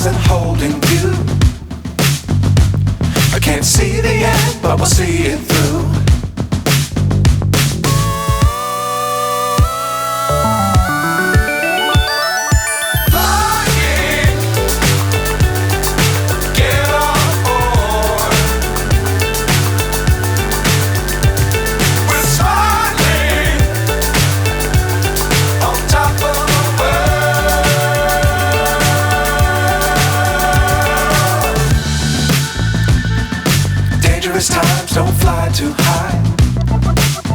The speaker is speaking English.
wasn't holding you. I can't see the end, but we'll see it through. Times don't fly too high.